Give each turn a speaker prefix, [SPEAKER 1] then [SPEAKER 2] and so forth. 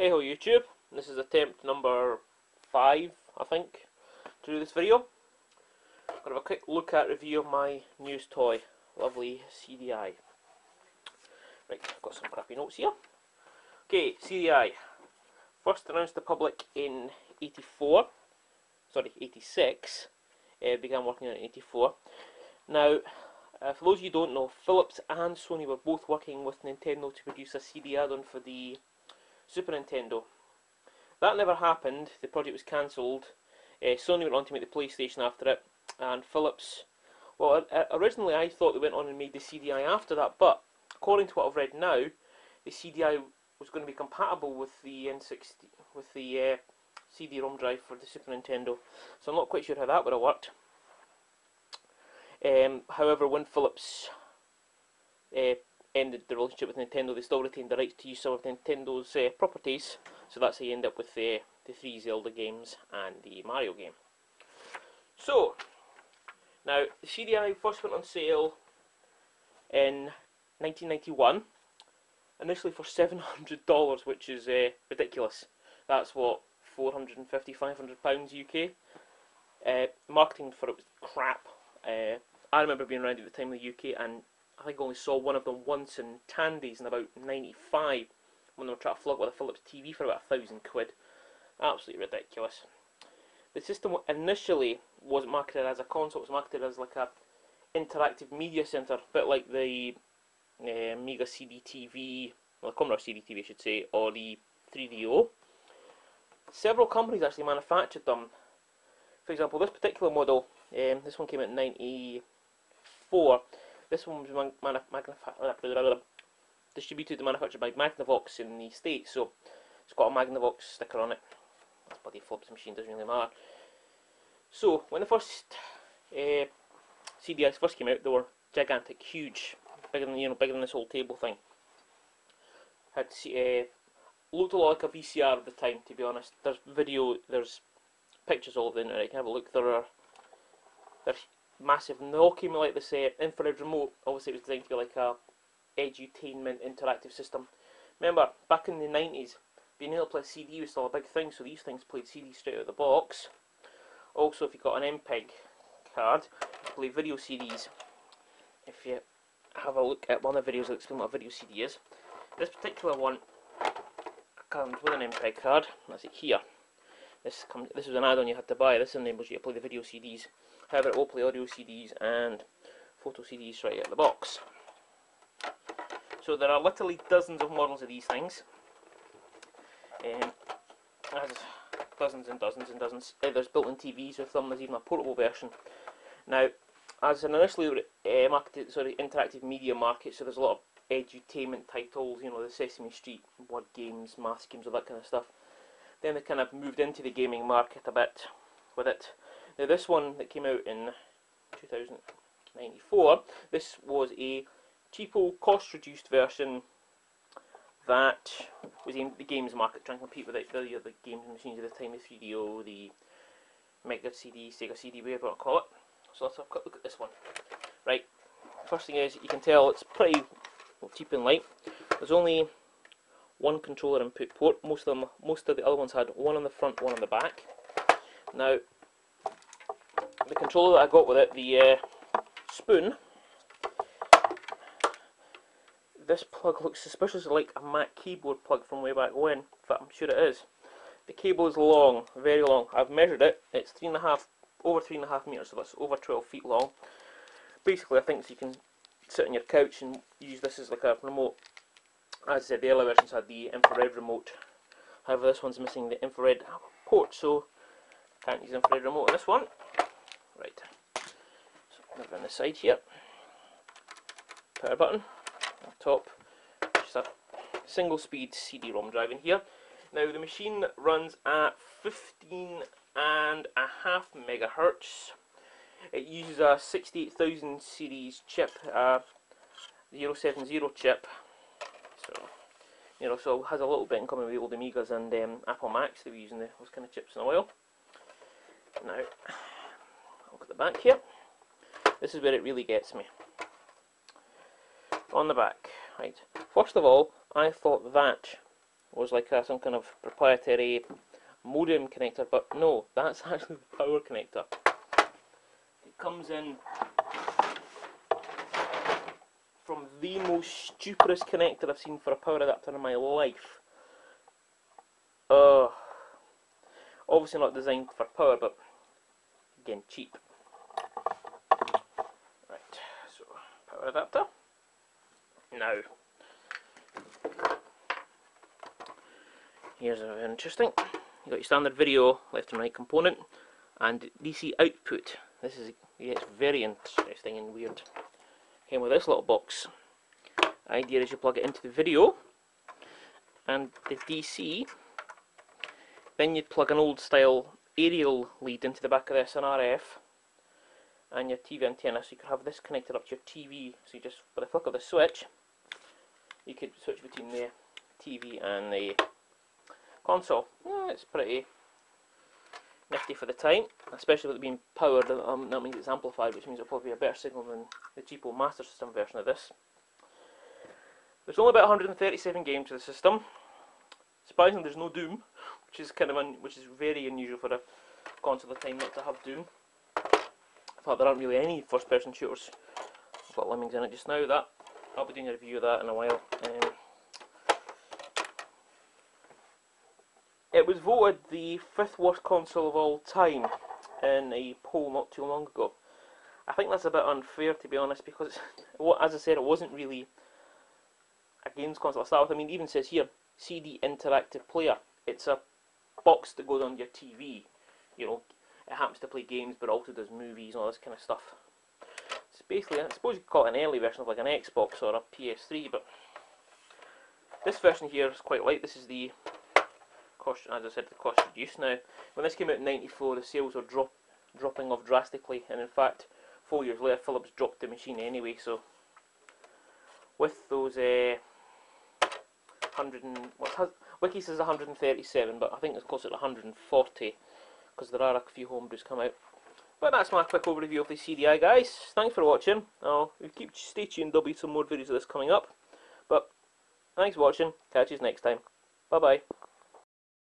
[SPEAKER 1] Hey ho YouTube, this is attempt number 5, I think, to do this video. I'm going to have a quick look at review of my newest toy, lovely CDI. Right, I've got some crappy notes here. Okay, CDI, first announced to the public in 86, began working on it in 84. Now, for those of you who don't know, Philips and Sony were both working with Nintendo to produce a CD add-on for the Super Nintendo. That never happened, the project was cancelled. Sony went on to make the PlayStation after it, and Philips, well, originally I thought they went on and made the CDI after that, but according to what I've read now, the CDI was going to be compatible with the N60, with the CD-ROM drive for the Super Nintendo, so I'm not quite sure how that would have worked. However, when Philips ended the relationship with Nintendo, they still retained the rights to use some of Nintendo's properties, so that's how you end up with the 3 Zelda games and the Mario game. So, now, the CDI first went on sale in 1991, initially for $700, which is ridiculous. That's what, £450, £500 UK. Marketing for it was crap. I remember being around at the time in the UK, and I think I only saw one of them once in Tandy's in about 95, when they were trying to flog with a Philips TV for about £1,000. Absolutely ridiculous. The system initially wasn't marketed as a console, it was marketed as like a interactive media centre, a bit like the Mega CD TV, well, the Commodore CD TV I should say, or the 3DO. Several companies actually manufactured them. For example, this particular model, this one came out in 94. This one was distributed and manufactured by Magnavox in the States, so it's got a Magnavox sticker on it. This bloody Philips machine doesn't really matter. So, when the first CDIs first came out, they were gigantic, huge, bigger than this whole table thing. Had looked a lot like a VCR at the time, to be honest. There's video, there's pictures all over the internet. You can have a look. They're massive, and they all came with like this infrared remote. Obviously, it was designed to be like a edutainment interactive system. Remember, back in the 90s, being able to play CD was still a big thing, so these things played CD straight out of the box. Also, if you've got an MPEG card, you play video CDs. If you have a look at one of the videos, I'll explain what a video CD is. This particular one comes with an MPEG card. That's it here. This was an add-on you had to buy. This enables you to play the video CDs. However, it will play audio CDs and photo CDs right out of the box. So there are literally dozens of models of these things. There's dozens and dozens and dozens. There's built-in TVs with them. There's even a portable version. Now, as an initially marketed, interactive media market, so there's a lot of edutainment titles. You know, the Sesame Street, word games, math games, all that kind of stuff. Then they kind of moved into the gaming market a bit with it. Now, this one that came out in 1994, this was a cheapo, cost-reduced version that was aimed at the games market, trying to compete with the other games machines at the time, the 3DO, the Mega CD, Sega CD, whatever you want to call it. So let's have a quick look at this one. Right, first thing is, you can tell it's pretty cheap and light. There's only one controller input port. Most of the other ones had one on the front, one on the back. Now, the controller that I got with it, the spoon, this plug looks suspiciously like a Mac keyboard plug from way back when. In fact, I'm sure it is. The cable is long, very long. I've measured it. It's over 3.5 meters, so that's over 12 feet long. Basically, I think so you can sit on your couch and use this as like a remote. As I said, the earlier versions had the infrared remote. However, this one's missing the infrared port, so can't use infrared remote on this one. Right. So over on the side here. Power button. On top. Just a single speed CD-ROM drive in here. Now the machine runs at 15.5 megahertz. It uses a 68000 series chip, 070 chip. So it has a little bit in common with the old Amigas and Apple Macs. They were using those kind of chips in a while. Now, look at the back here. This is where it really gets me. On the back, right. First of all, I thought that was like some kind of proprietary modem connector, but no, that's actually the power connector. It comes in from the most stupidest connector I've seen for a power adapter in my life. Obviously not designed for power, but again, cheap. Right, so power adapter. Now, here's a interesting. You got your standard video left and right component, and DC output. This is, yeah, it's very interesting and weird. Came with this little box. The idea is you plug it into the video and the DC. Then you'd plug an old style aerial lead into the back of this, an RF, and your TV antenna, so you could have this connected up to your TV. So you just, with a flick of the switch, you could switch between the TV and the console. Yeah, it's pretty nifty for the time, especially with it being powered. That means it's amplified, which means it'll probably be a better signal than the cheapo Master System version of this. There's only about 137 games to the system. Surprisingly, there's no Doom, which is which is very unusual for a console of the time not to have Doom. In fact, there aren't really any first-person shooters. I've got Lemmings in it just now. I'll be doing a review of that in a while. It was voted the 5th worst console of all time in a poll not too long ago. I think that's a bit unfair, to be honest, because, as I said, it wasn't really a games console to start with. I mean, it even says here, CD Interactive Player. It's a box that goes on your TV. You know, it happens to play games, but also does movies and all this kind of stuff. It's basically, I suppose you could call it an early version of like an Xbox or a PS3, but this version here is quite light. This is the cost, as I said, the cost reduced. Now, when this came out in '94, the sales were dropping off drastically, and in fact, 4 years later, Philips dropped the machine anyway. So, with those Wiki says 137, but I think it's closer to 140 because there are a few homebrews come out. But that's my quick overview of the CDI, guys. Thanks for watching. Stay tuned. There'll be some more videos of this coming up. But thanks for watching. Catch you next time. Bye bye.